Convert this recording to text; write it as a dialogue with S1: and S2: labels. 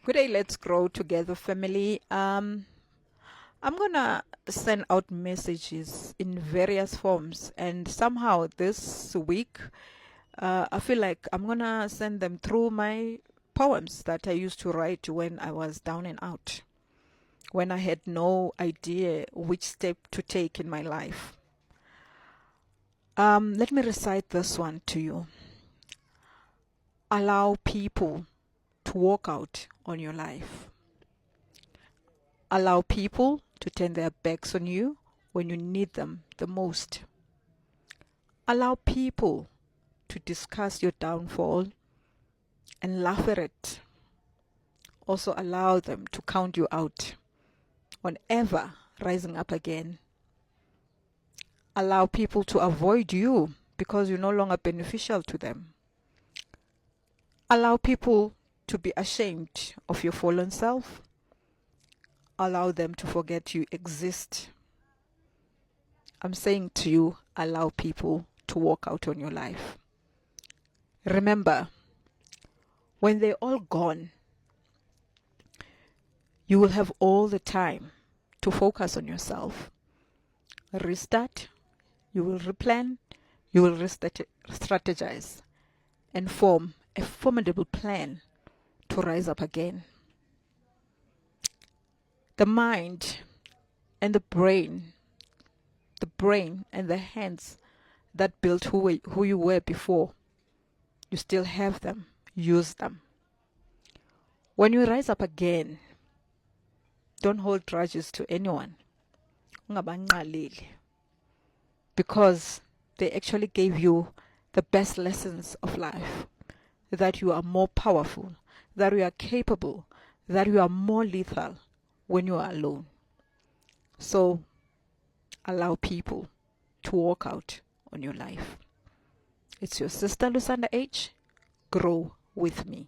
S1: Good day, let's grow together, family. I'm gonna send out messages in various forms, and somehow this week, I feel like I'm gonna send them through my poems that I used to write when I was down and out, when I had no idea which step to take in my life. Let me recite this one to you. Allow people to walk out on your life. Allow people to turn their backs on you when you need them the most. Allow people to discuss your downfall and laugh at it. Also allow them to count you out on ever rising up again. Allow people to avoid you because you're no longer beneficial to them. Allow people to be ashamed of your fallen self. Allow them to forget you exist. I'm saying to you, allow people to walk out on your life. Remember, when they're all gone, you will have all the time to focus on yourself. Restart, you will replan, you will strategize, and form a formidable plan to rise up again. The mind and the brain and the hands that built who you were before, you still have them. Use them. When you rise up again, don't hold grudges to anyone. Because they actually gave you the best lessons of life. That you are more powerful, that you are capable, that you are more lethal when you are alone. So allow people to walk out on your life. It's your sister Lusanda H. Grow with me.